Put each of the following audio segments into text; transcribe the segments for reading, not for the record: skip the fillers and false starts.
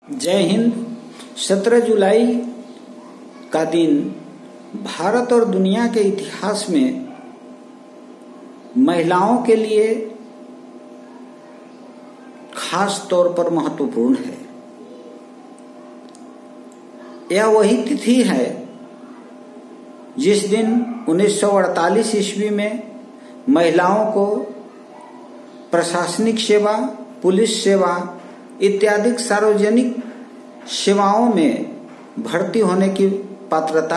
जय हिंद। 17 जुलाई का दिन भारत और दुनिया के इतिहास में महिलाओं के लिए खास तौर पर महत्वपूर्ण है। यह वही तिथि है जिस दिन 1948 ईस्वी में महिलाओं को प्रशासनिक सेवा, पुलिस सेवा इत्यादि सार्वजनिक सेवाओं में भर्ती होने की पात्रता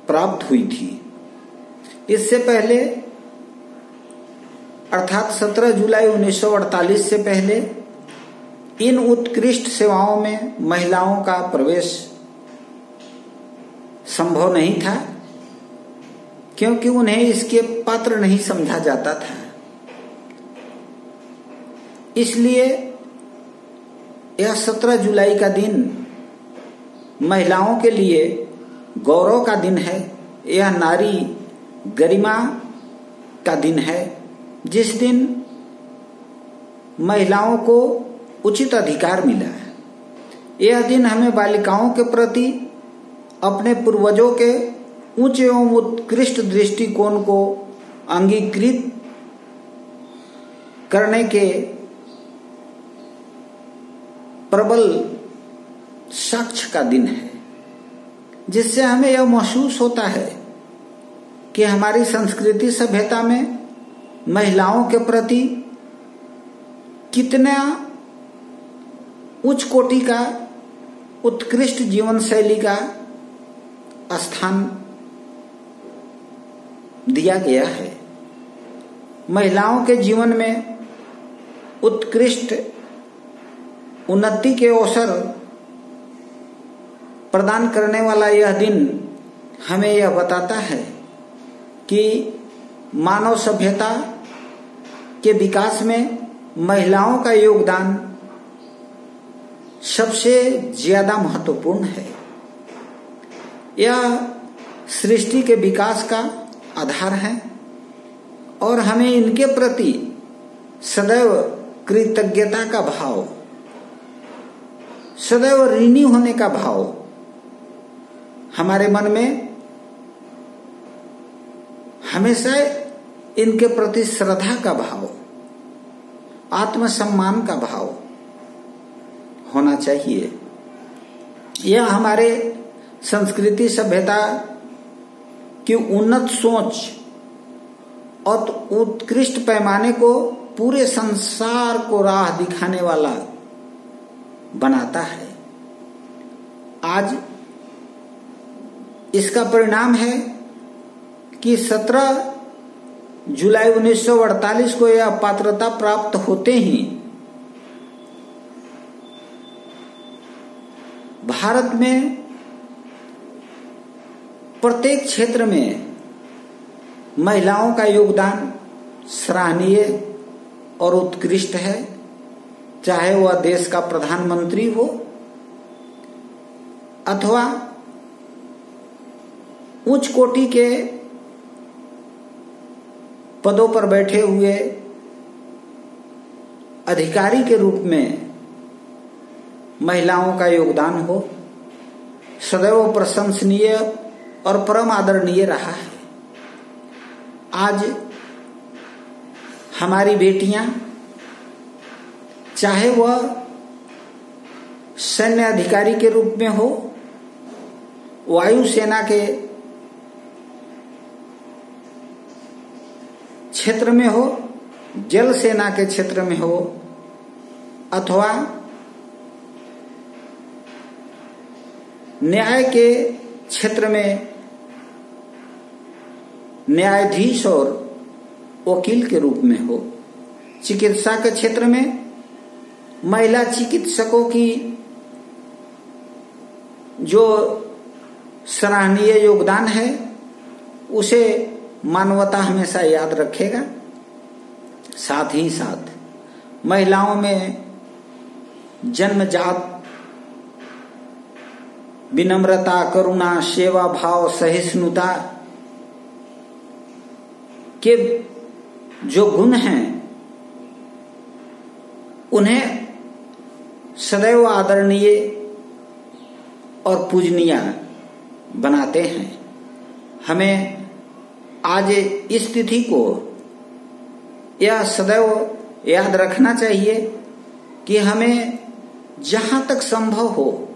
प्राप्त हुई थी। इससे पहले अर्थात 17 जुलाई 1948 से पहले इन उत्कृष्ट सेवाओं में महिलाओं का प्रवेश संभव नहीं था, क्योंकि उन्हें इसके पात्र नहीं समझा जाता था। इसलिए यह 17 जुलाई का दिन महिलाओं के लिए गौरव का दिन है। यह नारी गरिमा का दिन है, जिस दिन महिलाओं को उचित अधिकार मिला है। यह दिन हमें बालिकाओं के प्रति अपने पूर्वजों के उच्च एवं उत्कृष्ट दृष्टिकोण को अंगीकृत करने के प्रबल साक्ष्य का दिन है, जिससे हमें यह महसूस होता है कि हमारी संस्कृति सभ्यता में महिलाओं के प्रति कितना उच्च कोटि का उत्कृष्ट जीवन शैली का स्थान दिया गया है। महिलाओं के जीवन में उत्कृष्ट उन्नति के अवसर प्रदान करने वाला यह दिन हमें यह बताता है कि मानव सभ्यता के विकास में महिलाओं का योगदान सबसे ज्यादा महत्वपूर्ण है। यह सृष्टि के विकास का आधार है और हमें इनके प्रति सदैव कृतज्ञता का भाव, सदैव ऋणी होने का भाव हमारे मन में हमेशा इनके प्रति श्रद्धा का भाव, आत्मसम्मान का भाव होना चाहिए। यह हमारे संस्कृति सभ्यता की उन्नत सोच और उत्कृष्ट पैमाने को पूरे संसार को राह दिखाने वाला बनाता है। आज इसका परिणाम है कि 17 जुलाई 1948 को यह पात्रता प्राप्त होते ही भारत में प्रत्येक क्षेत्र में महिलाओं का योगदान सराहनीय और उत्कृष्ट है, चाहे वह देश का प्रधानमंत्री हो अथवा उच्च कोटि के पदों पर बैठे हुए अधिकारी के रूप में महिलाओं का योगदान हो, सदैव प्रशंसनीय और परम आदरणीय रहा है। आज हमारी बेटियां, चाहे वह सैन्य अधिकारी के रूप में हो, वायुसेना के क्षेत्र में हो, जल सेना के क्षेत्र में हो, अथवा न्याय के क्षेत्र में न्यायाधीश और वकील के रूप में हो, चिकित्सा के क्षेत्र में महिला चिकित्सकों की जो सराहनीय योगदान है उसे मानवता हमेशा याद रखेगा। साथ ही साथ महिलाओं में जन्मजात विनम्रता, करुणा, सेवा भाव, सहिष्णुता के जो गुण हैं उन्हें सदैव आदरणीय और पूजनीय बनाते हैं। हमें आज इस तिथि को यह सदैव याद रखना चाहिए कि हमें जहां तक संभव हो,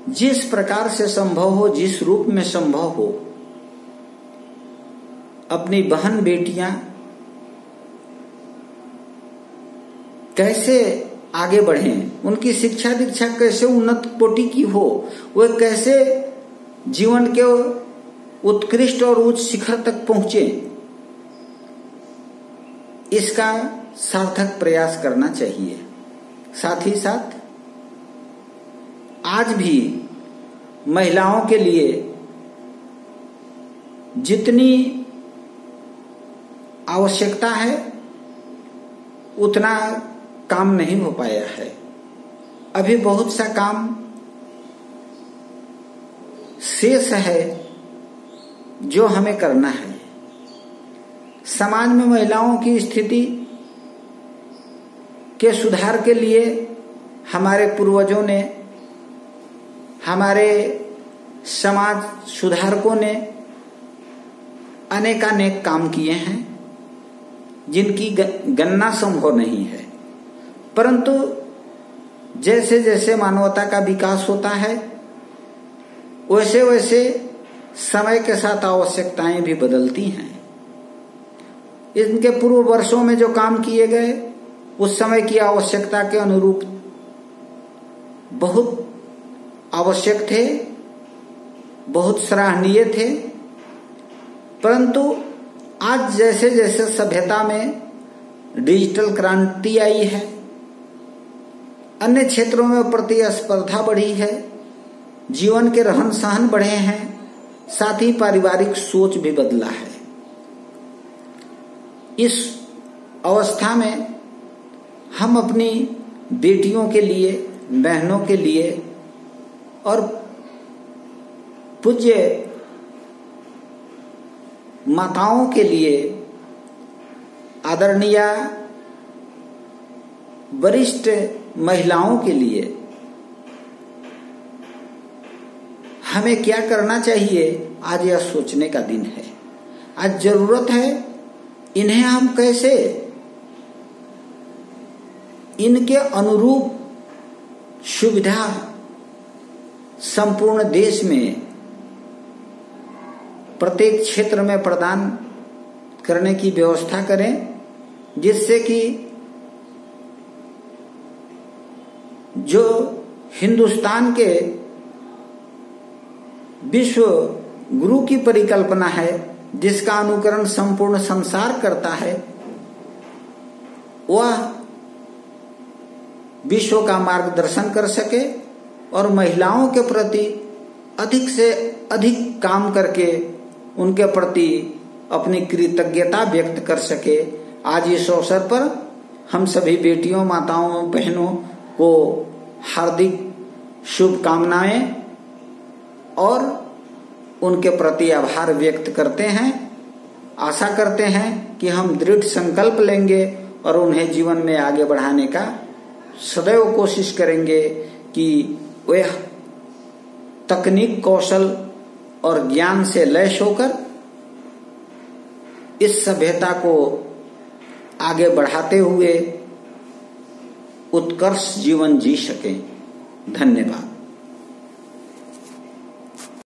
जिस प्रकार से संभव हो, जिस रूप में संभव हो, अपनी बहन बेटियां कैसे आगे बढ़ें, उनकी शिक्षा दीक्षा कैसे उन्नत कोटि की हो, वे कैसे जीवन के उत्कृष्ट और उच्च शिखर तक पहुंचे, इसका सार्थक प्रयास करना चाहिए। साथ ही साथ आज भी महिलाओं के लिए जितनी आवश्यकता है उतना काम नहीं हो पाया है। अभी बहुत सा काम शेष है जो हमें करना है। समाज में महिलाओं की स्थिति के सुधार के लिए हमारे पूर्वजों ने, हमारे समाज सुधारकों ने अनेकानेक काम किए हैं जिनकी गणना संभव नहीं है। परंतु जैसे जैसे मानवता का विकास होता है वैसे वैसे समय के साथ आवश्यकताएं भी बदलती हैं। इनके पूर्व वर्षों में जो काम किए गए उस समय की आवश्यकता के अनुरूप बहुत आवश्यक थे, बहुत सराहनीय थे। परंतु आज जैसे जैसे सभ्यता में डिजिटल क्रांति आई है, अन्य क्षेत्रों में प्रतिस्पर्धा बढ़ी है, जीवन के रहन सहन बढ़े हैं, साथ ही पारिवारिक सोच भी बदला है। इस अवस्था में हम अपनी बेटियों के लिए, बहनों के लिए और पूज्य माताओं के लिए, आदरणीय वरिष्ठ महिलाओं के लिए हमें क्या करना चाहिए, आज यह सोचने का दिन है। आज जरूरत है इन्हें हम कैसे इनके अनुरूप सुविधा संपूर्ण देश में प्रत्येक क्षेत्र में प्रदान करने की व्यवस्था करें, जिससे कि जो हिंदुस्तान के विश्व गुरु की परिकल्पना है, जिसका अनुकरण संपूर्ण संसार करता है, वह विश्व का मार्गदर्शन कर सके और महिलाओं के प्रति अधिक से अधिक काम करके उनके प्रति अपनी कृतज्ञता व्यक्त कर सके। आज इस अवसर पर हम सभी बेटियों, माताओं, बहनों को हार्दिक शुभकामनाएं और उनके प्रति आभार व्यक्त करते हैं। आशा करते हैं कि हम दृढ़ संकल्प लेंगे और उन्हें जीवन में आगे बढ़ाने का सदैव कोशिश करेंगे कि वह तकनीक, कौशल और ज्ञान से लैस होकर इस सभ्यता को आगे बढ़ाते हुए उत्कर्ष जीवन जी सकें। धन्यवाद।